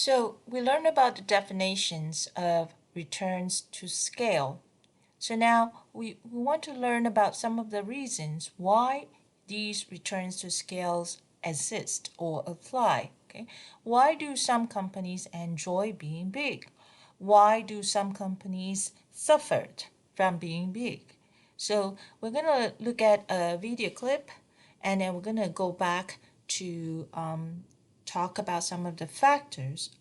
So we learned about the definitions of returns to scale. So now we want to learn about some of the reasons why these returns to scales exist or apply. Okay? Why do some companies enjoy being big? Why do some companies suffer from being big? So we're going to look at a video clip and then we're going to go back to talk about some of the factors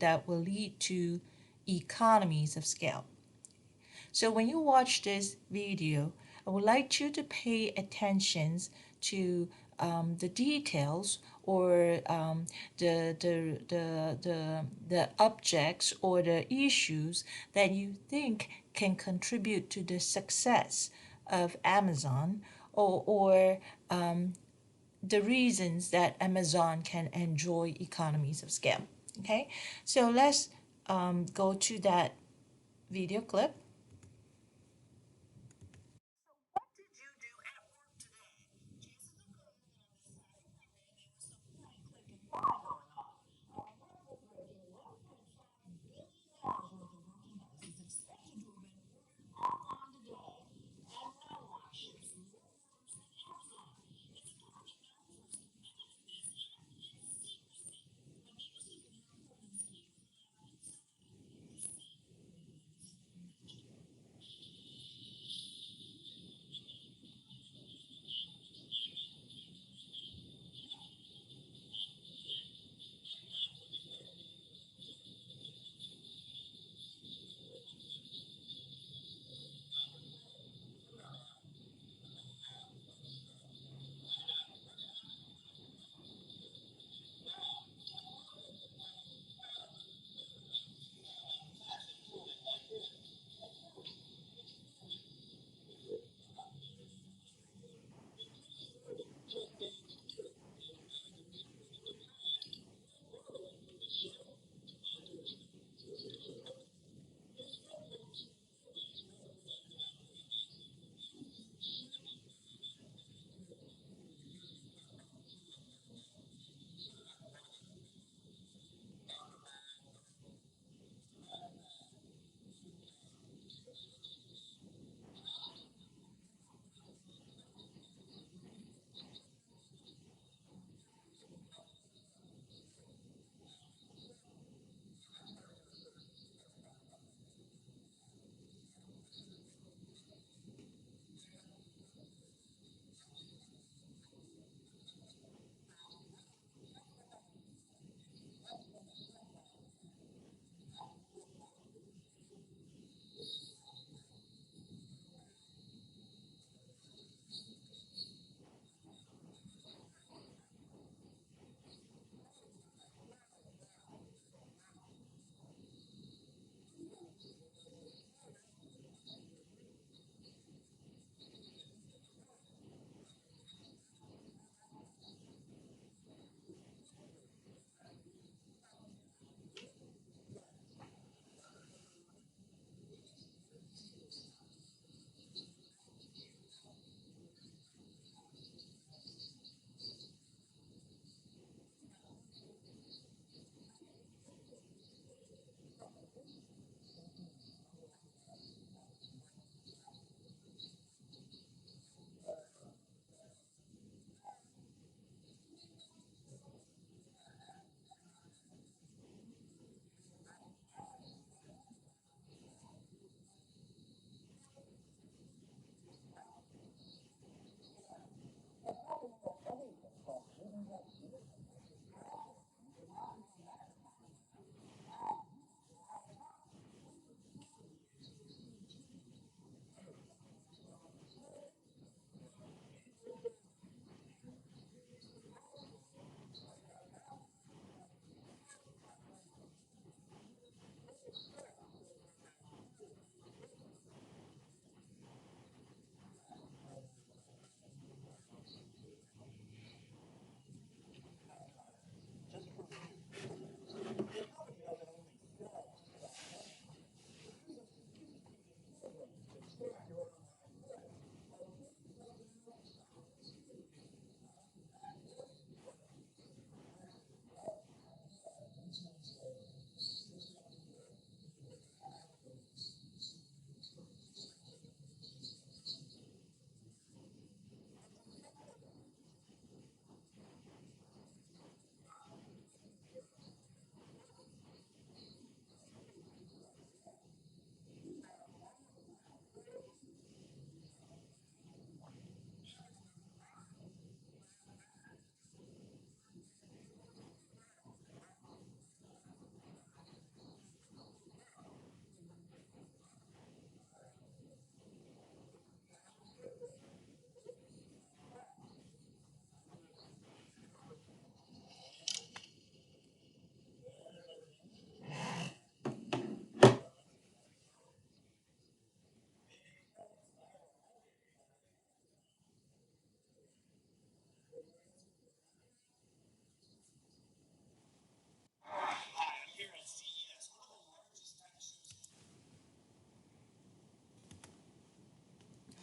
that will lead to economies of scale. So when you watch this video, I would like you to pay attention to the details or the objects or the issues that you think can contribute to the success of Amazon or the reasons that Amazon can enjoy economies of scale. Okay, so let's go to that video clip.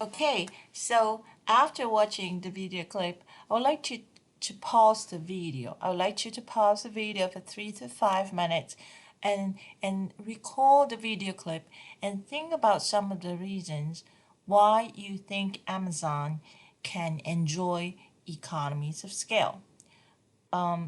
Okay, so after watching the video clip, I would like to pause the video. I would like you to pause the video for 3 to 5 minutes and recall the video clip and think about some of the reasons why you think Amazon can enjoy economies of scale.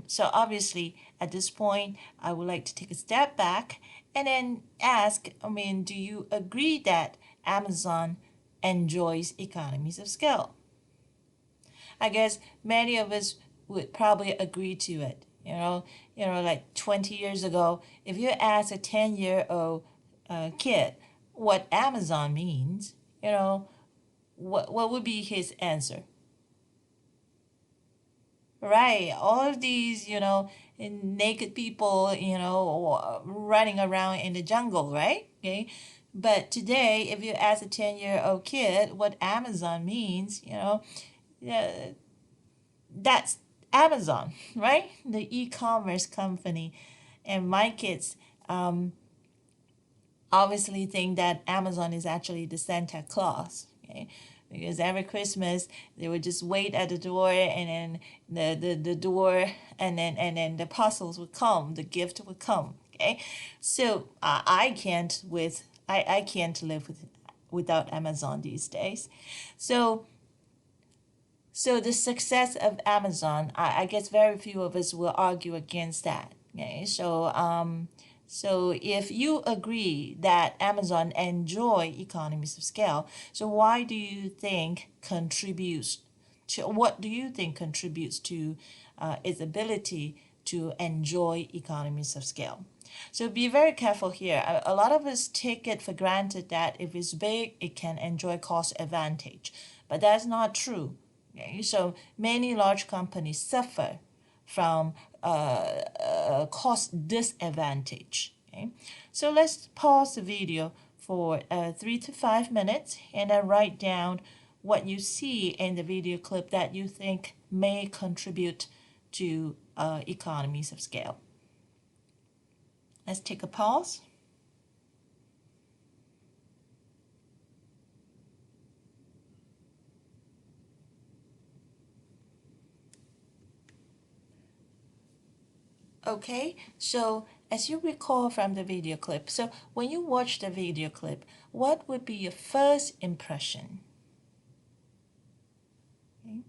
So obviously, at this point, I would like to take a step back and then ask, do you agree that Amazon enjoys economies of scale? I guess many of us would probably agree to it. Like 20 years ago, if you ask a 10-year-old kid what Amazon means, what would be his answer? Right, all of these, naked people, running around in the jungle, right? Okay. But today, if you ask a 10-year-old kid what Amazon means, yeah, that's Amazon, right? The e-commerce company. And my kids obviously think that Amazon is actually the Santa Claus, okay? Because every Christmas they would just wait at the door, and then the door, and then the parcels would come, the gift would come. Okay, so I can't live without Amazon these days. So the success of Amazon, I guess very few of us will argue against that. Okay, so if you agree that Amazon enjoy economies of scale, so what do you think contributes to its ability to enjoy economies of scale? So be very careful here. A lot of us take it for granted that if it's big, it can enjoy cost advantage, but that's not true. Okay? So many large companies suffer from cost disadvantage. Okay? So let's pause the video for 3 to 5 minutes and then write down what you see in the video clip that you think may contribute to economies of scale. Let's take a pause. Okay, so as you recall from the video clip, so when you watch the video clip, what would be your first impression? Okay.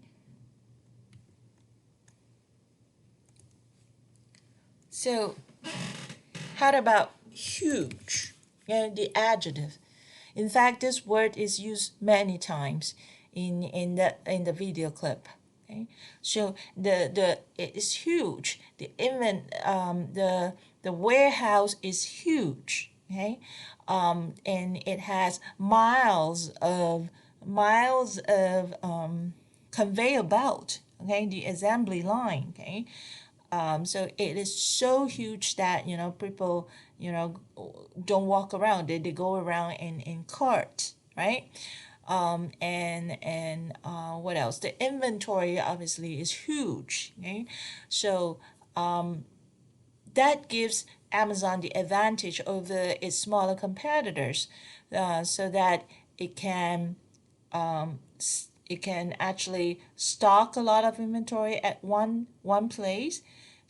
So how about huge? The adjective. In fact, this word is used many times in the video clip. Okay, so it is huge. The warehouse is huge. Okay, and it has miles of conveyor belt. Okay, the assembly line. Okay, so it is so huge that people don't walk around. They go around in carts, right? And what else? The inventory obviously is huge. Okay, so that gives Amazon the advantage over its smaller competitors, so that it can actually stock a lot of inventory at one place.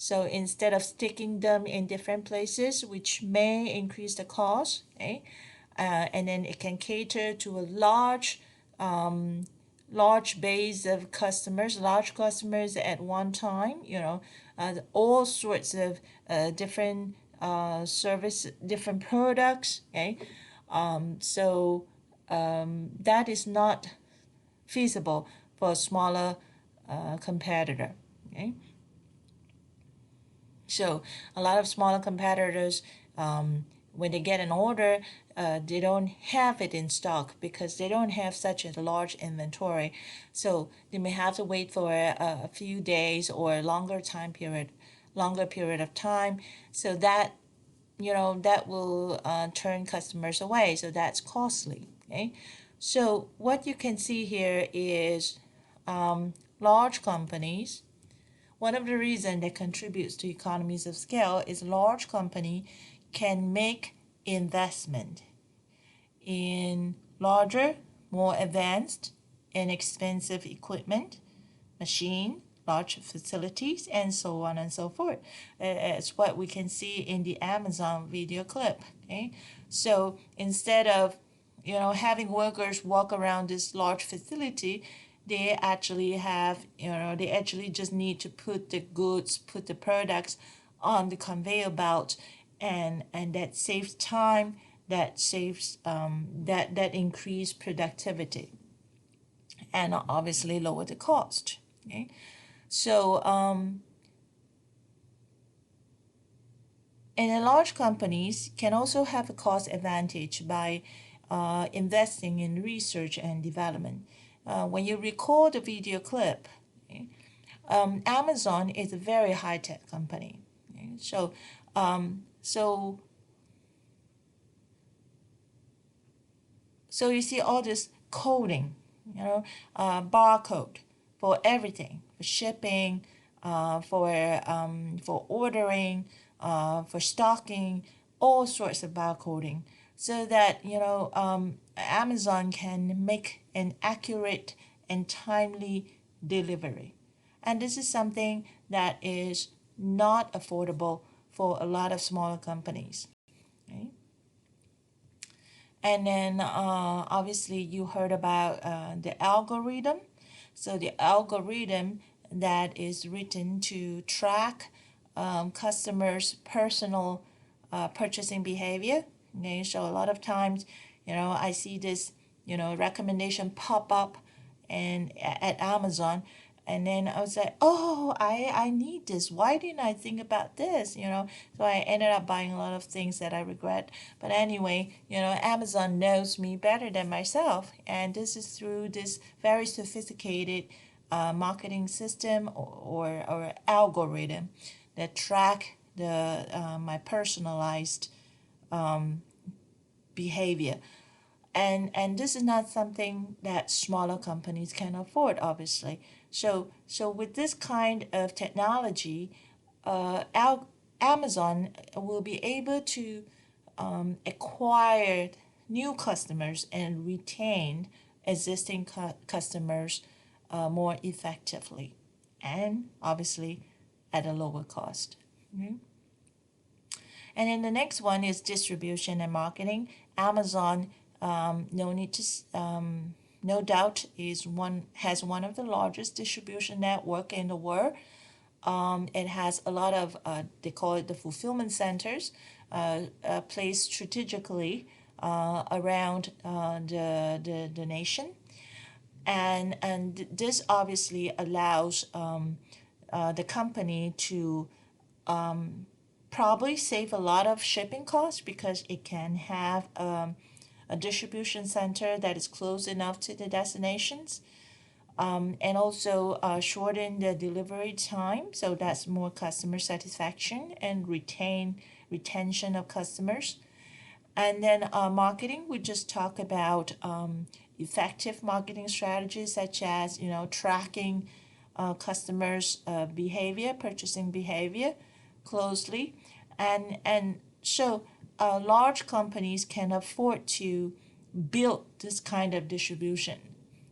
So instead of sticking them in different places, which may increase the cost, okay? And then it can cater to a large base of customers, large customers at one time, all sorts of different service, different products, okay? So that is not feasible for a smaller competitor, okay? So a lot of smaller competitors, when they get an order, they don't have it in stock because they don't have such a large inventory. So they may have to wait for a few days or a longer period of time. So that that will turn customers away. So that's costly. Okay. So what you can see here is large companies. One of the reasons that contributes to economies of scale is large company can make investment in larger more advanced and expensive equipment, machine, large facilities, and so on and so forth. It's what we can see in the Amazon video clip. Okay, so instead of having workers walk around this large facility, they actually just need to put the goods, put the products on the conveyor belt, and that saves time, that saves that increase productivity, and obviously lower the cost. Okay, so and large companies can also have a cost advantage by investing in research and development. When you record a video clip, okay, Amazon is a very high tech company. Okay? So so you see all this coding, barcode for everything, for shipping, for ordering, for stocking, all sorts of barcoding, so that Amazon can make an accurate and timely delivery. And this is something that is not affordable for a lot of smaller companies. Okay? And then obviously you heard about the algorithm. So the algorithm that is written to track customers' personal purchasing behavior. Okay, so a lot of times, I see this, recommendation pop up and at Amazon, and then I was like, oh, I need this. Why didn't I think about this? So I ended up buying a lot of things that I regret. But anyway, Amazon knows me better than myself, and this is through this very sophisticated marketing system or algorithm that track the my personalized behavior. And this is not something that smaller companies can afford, obviously. So with this kind of technology, Amazon will be able to acquire new customers and retain existing customers more effectively, and obviously at a lower cost. Mhm. And then the next one is distribution and marketing. Amazon, no need to, no doubt, has one of the largest distribution network in the world. It has a lot of they call it the fulfillment centers, placed strategically around the nation, and this obviously allows the company to probably save a lot of shipping costs because it can have a distribution center that is close enough to the destinations, and also shorten the delivery time, so that's more customer satisfaction and retention of customers. And then marketing, we just talk about effective marketing strategies such as tracking customers' behavior, purchasing behavior closely, and so large companies can afford to build this kind of distribution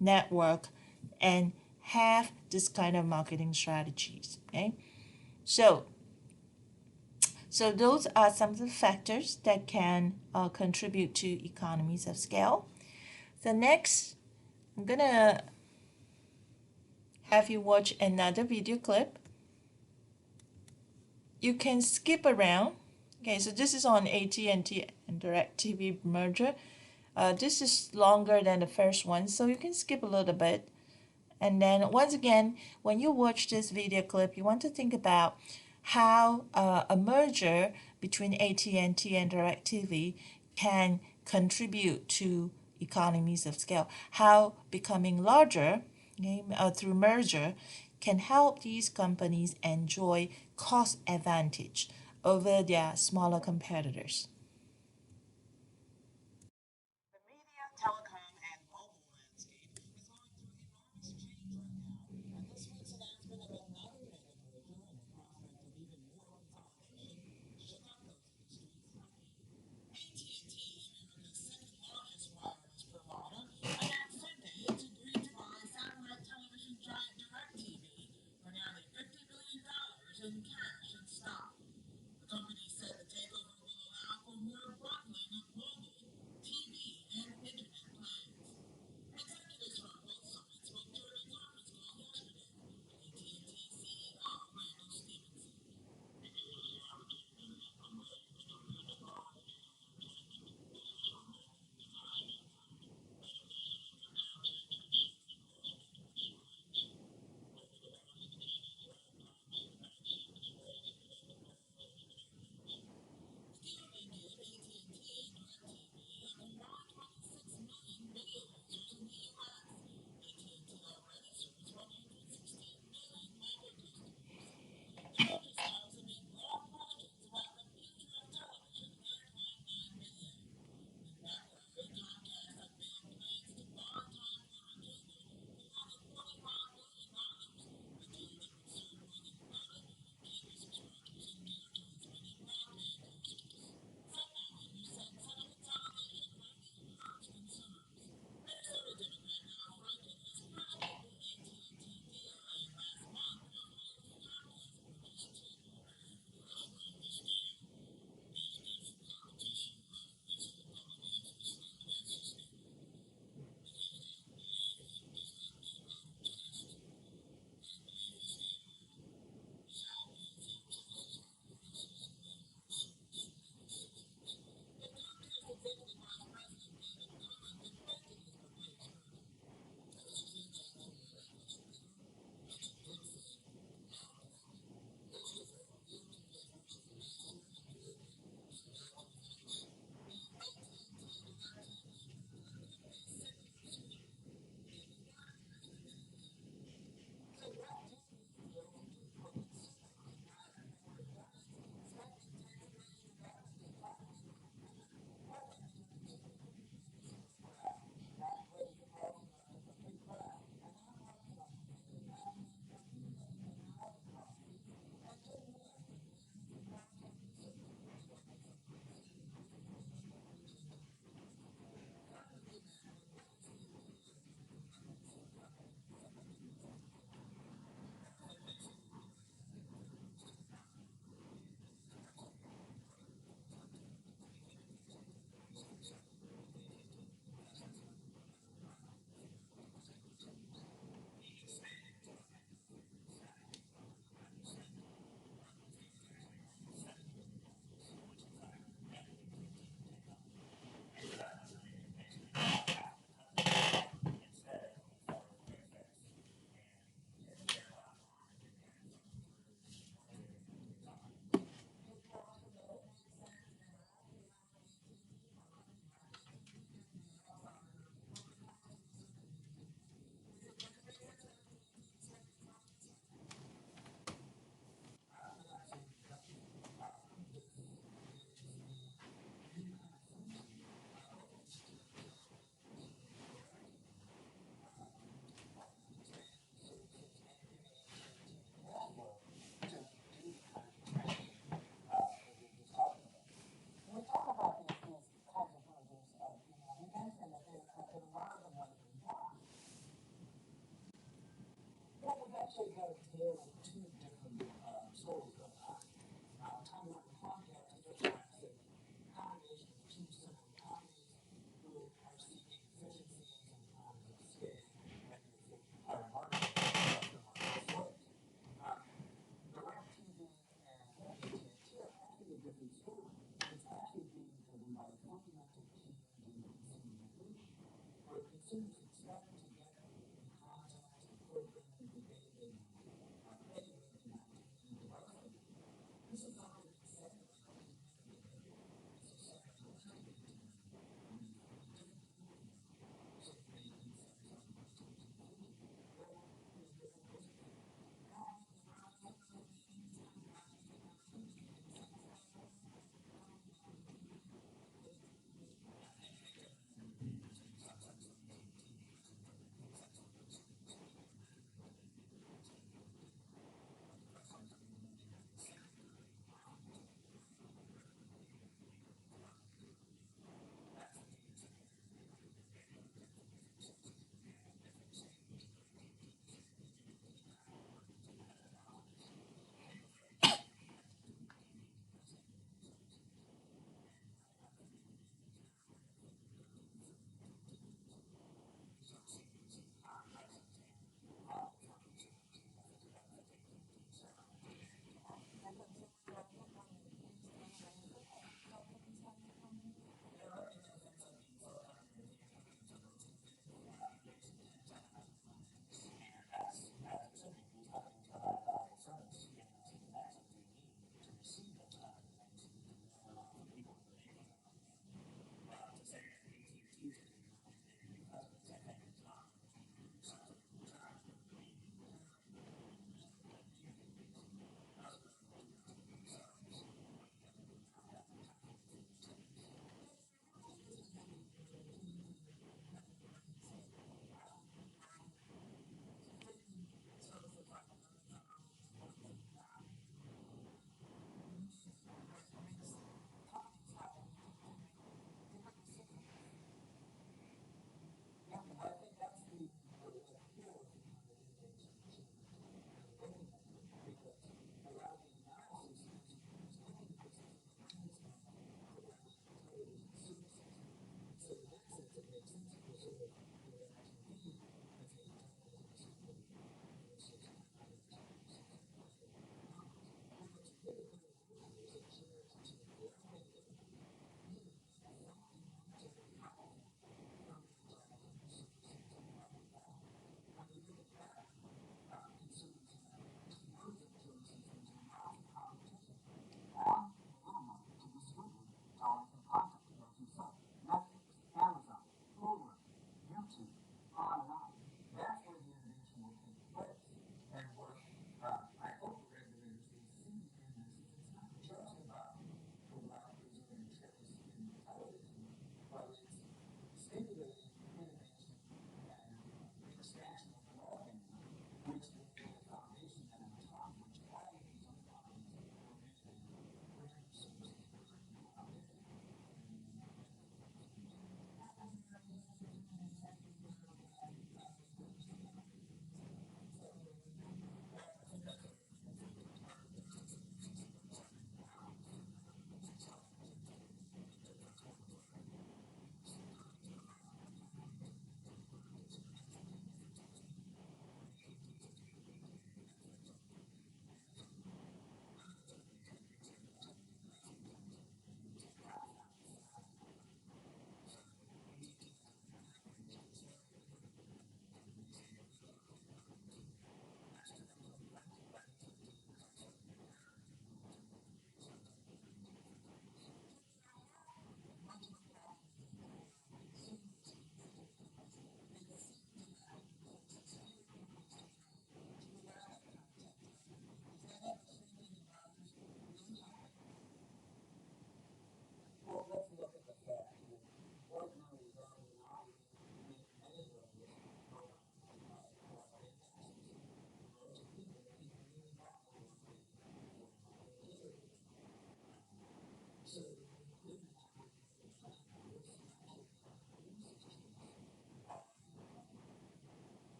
network and have this kind of marketing strategies. Okay, so so those are some of the factors that can contribute to economies of scale. So next, I'm gonna have you watch another video clip. You can skip around. Okay, so this is on AT&T and DirecTV merger. This is longer than the first one, so you can skip a little bit. And then once again, when you watch this video clip, you want to think about how a merger between AT&T and DirecTV can contribute to economies of scale. How becoming larger, okay, through merger can help these companies enjoy cost advantage over their smaller competitors.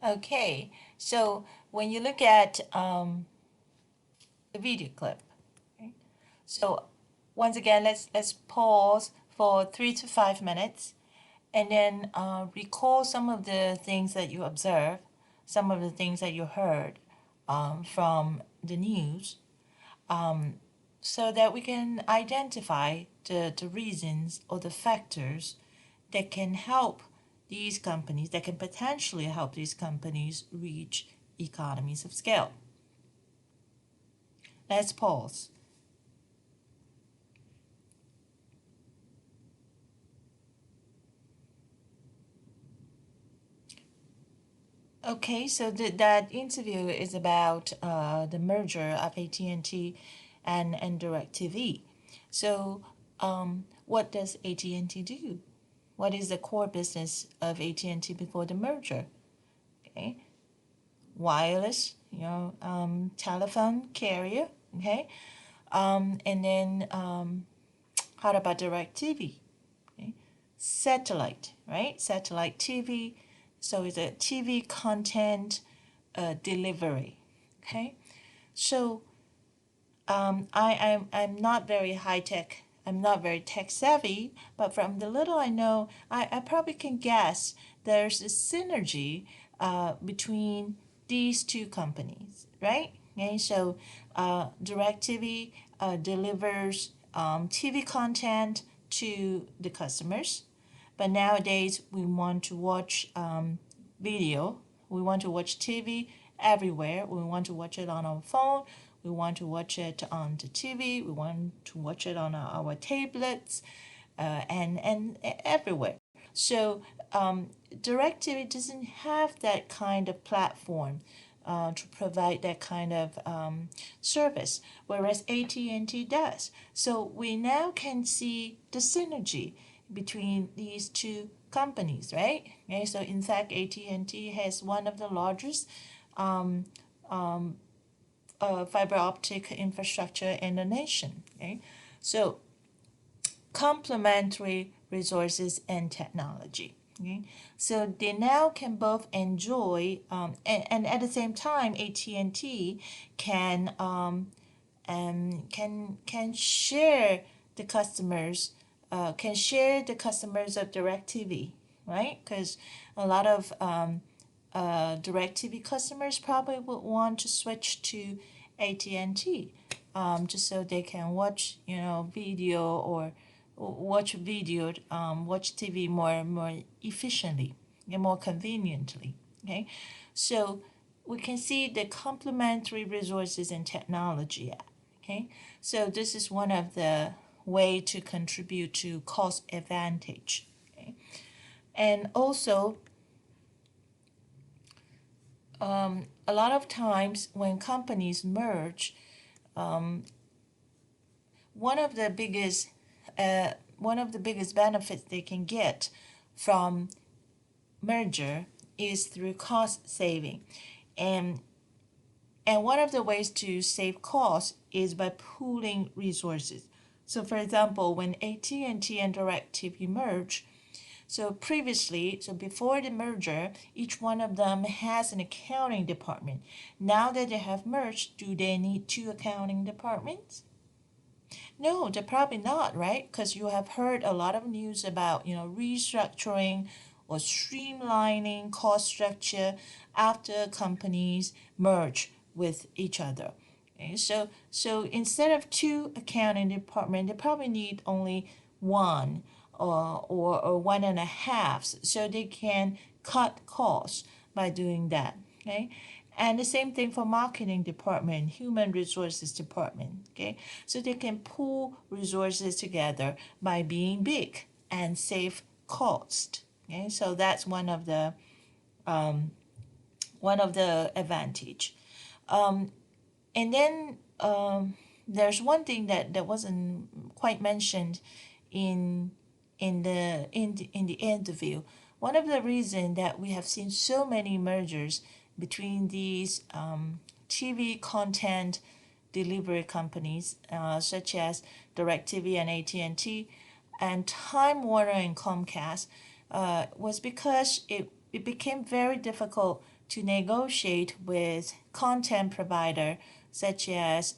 Okay, so when you look at the video clip, okay? So once again, let's pause for 3 to 5 minutes, and then recall some of the things that you observed, some of the things that you heard from the news, so that we can identify the reasons or the factors that can help these companies, that can potentially help these companies reach economies of scale. Let's pause. Okay, so that interview is about the merger of AT&T and DirecTV. So, what does AT&T do? What is the core business of AT&T before the merger? Okay, wireless, telephone carrier. Okay, and then how about DirecTV? Okay, satellite, right? Satellite TV. So it's a TV content delivery. Okay, so I'm not very high tech. I'm not very tech savvy, but from the little I know, I probably can guess there's a synergy between these two companies, right? Okay, so DirecTV delivers TV content to the customers, but nowadays we want to watch video. We want to watch TV everywhere. We want to watch it on our phone. We want to watch it on the TV. We want to watch it on our tablets, and everywhere. So DirecTV doesn't have that kind of platform to provide that kind of service, whereas AT&T does. So we now can see the synergy between these two companies, right? Okay, so in fact, AT&T has one of the largest um, fiber optic infrastructure in the nation. Okay, so complementary resources and technology. Okay, so they now can both enjoy, and at the same time, AT&T can can share the customers, can share the customers of DirecTV, right? Because a lot of DirecTV customers probably would want to switch to AT&T, just so they can watch, video or watch TV more efficiently and more conveniently. Okay, so we can see the complementary resources and technology. Okay, so this is one of the way to contribute to cost advantage. Okay, and also a lot of times when companies merge, one of the biggest one of the biggest benefits they can get from merger is through cost saving, and one of the ways to save costs is by pooling resources. So for example, when AT&T and DirecTV merge, so previously, so before the merger, each one of them has an accounting department. Now that they have merged, do they need two accounting departments? No, they're probably not, right? Because you have heard a lot of news about, restructuring or streamlining cost structure after companies merge with each other. Okay, so instead of two accounting department, they probably need only one or one and a half, so they can cut costs by doing that. Okay, and the same thing for marketing department, human resources department. Okay, so they can pool resources together by being big and save cost. Okay, so that's one of the advantage. And then there's one thing that wasn't quite mentioned in in the interview. One of the reasons that we have seen so many mergers between these TV content delivery companies, such as DirecTV and AT&T, and Time Warner and Comcast, was because it became very difficult to negotiate with content provider such as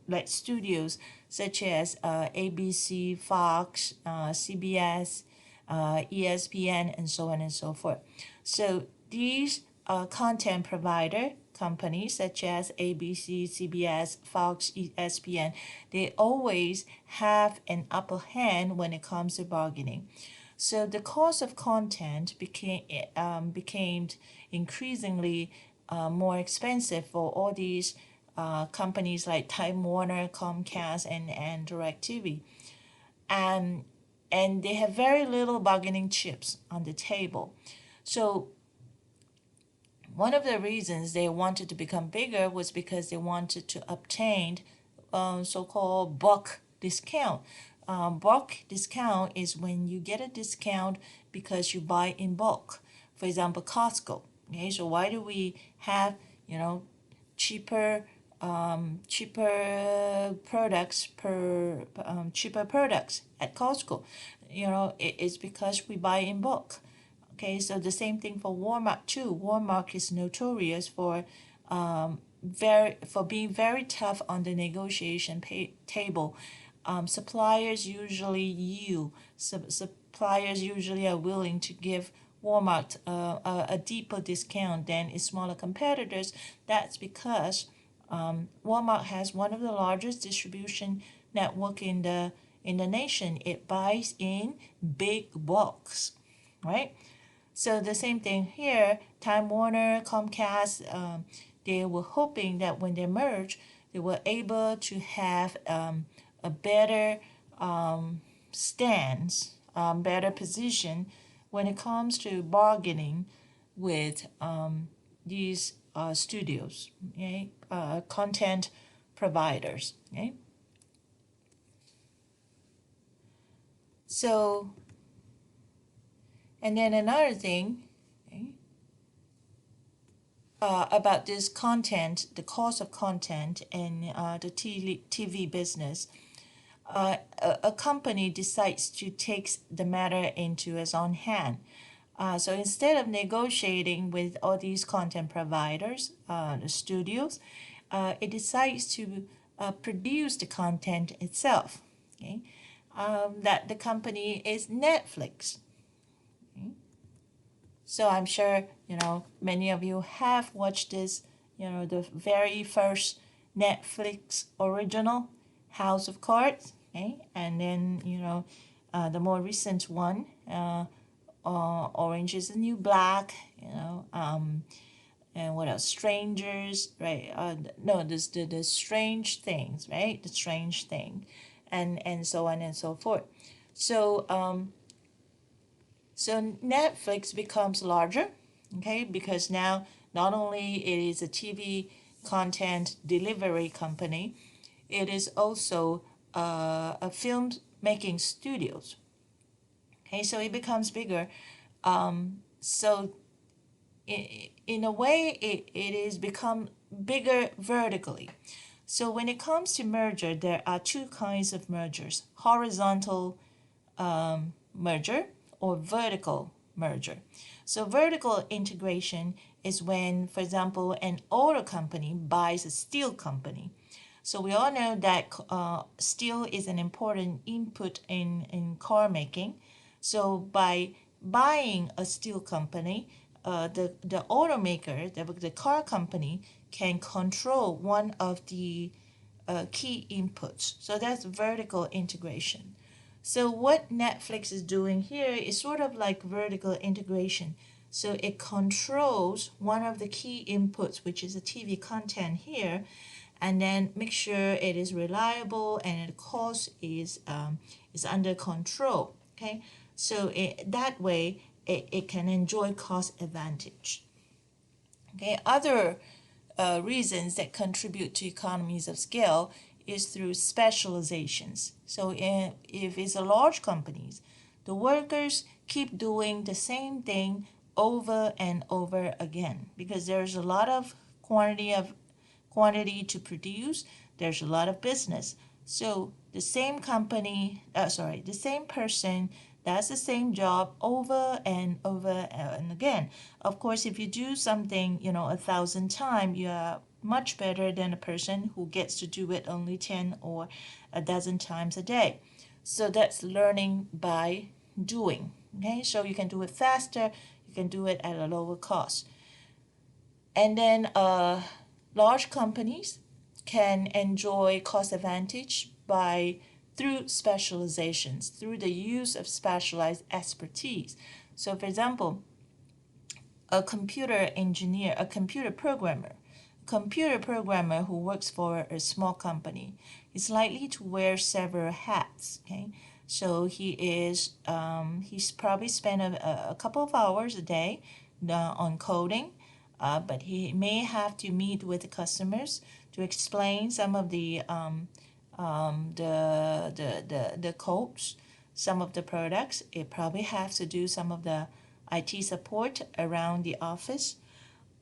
like studios such as ABC, Fox, CBS, ESPN, and so on and so forth. So these content provider companies such as ABC, CBS, Fox, ESPN, they always have an upper hand when it comes to bargaining. So the cost of content became increasingly more expensive for all these companies like Time Warner, Comcast, and DirecTV, and and they have very little bargaining chips on the table. So one of the reasons they wanted to become bigger was because they wanted to obtain so-called bulk discount. Bulk discount is when you get a discount because you buy in bulk. For example, Costco. Okay, so why do we have cheaper cheaper products per cheaper products at Costco? It's because we buy in bulk. Okay, so the same thing for Walmart too. Walmart is notorious for being very tough on the negotiation table. Suppliers usually yield. Suppliers usually are willing to give Walmart a deeper discount than its smaller competitors. That's because Walmart has one of the largest distribution network in the nation. It buys in big bulks, right? So the same thing here, Time Warner, Comcast, they were hoping that when they merge, they were able to have a better stance, better position when it comes to bargaining with these studios, okay? Content providers. Okay? So, and then another thing, okay, about this content, the cost of content in the TV business, a company decides to take the matter into its own hand. So instead of negotiating with all these content providers, the studios, it decides to produce the content itself. Okay, that the company is Netflix. Okay? So I'm sure many of you have watched this. The very first Netflix original, House of Cards. Okay, and then the more recent one. Orange is the New Black, and what else? Strangers, right? No, this the Strange Things, right? The Strange Thing, and so on and so forth. So so Netflix becomes larger, okay, because now not only it is a TV content delivery company, it is also a film making studios. Okay, so it becomes bigger. So in a way, it is become bigger vertically. So when it comes to merger, there are two kinds of mergers: horizontal merger or vertical merger. So vertical integration is when, for example, an auto company buys a steel company. So we all know that steel is an important input in car making. So by buying a steel company, the automaker, the car company, can control one of the key inputs. So that's vertical integration. So what Netflix is doing here is sort of like vertical integration. So it controls one of the key inputs, which is the TV content here, and then make sure it is reliable and the cost is under control. Okay, so that way it can enjoy cost advantage. Okay, other reasons that contribute to economies of scale is through specializations. So if it's a large companies, the workers keep doing the same thing over and over again because there's a lot of quantity to produce. There's a lot of business. So the same company, the same person That's the same job over and over and again. Of course, if you do something, 1,000 times, you are much better than a person who gets to do it only 10 or a dozen times a day. So that's learning by doing. Okay, so you can do it faster, you can do it at a lower cost. And then large companies can enjoy cost advantage by through specializations, through the use of specialized expertise. So, for example, a computer engineer, a computer programmer who works for a small company is likely to wear several hats. Okay, so he's probably spent a couple of hours a day on coding, but he may have to meet with the customers to explain some of the codes, some of the products. It probably has to do some of the IT support around the office,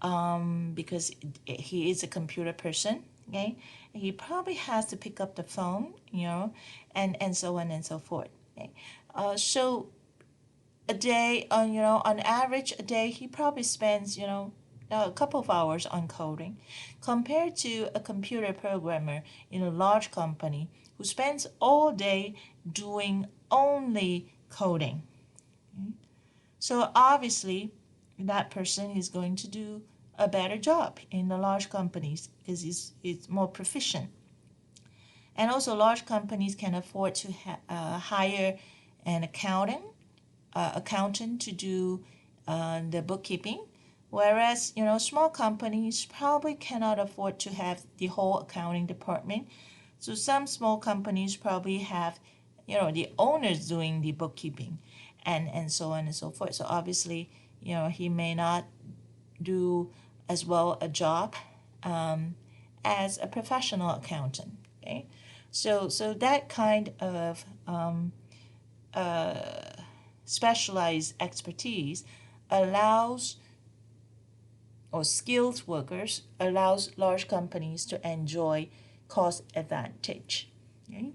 because he is a computer person. Okay, he probably has to pick up the phone, and so on and so forth. Okay, so a day, on average a day he probably spends, a couple of hours on coding, compared to a computer programmer in a large company who spends all day doing only coding. Okay? So obviously, that person is going to do a better job in the large companies because it's more proficient. And also, large companies can afford to hire an accountant to do the bookkeeping, whereas small companies probably cannot afford to have the whole accounting department. So some small companies probably have the owners doing the bookkeeping, and so on and so forth. So obviously, he may not do as well a job as a professional accountant. Okay, so that kind of specialized expertise allows, or skilled workers allows large companies to enjoy cost advantage. Okay?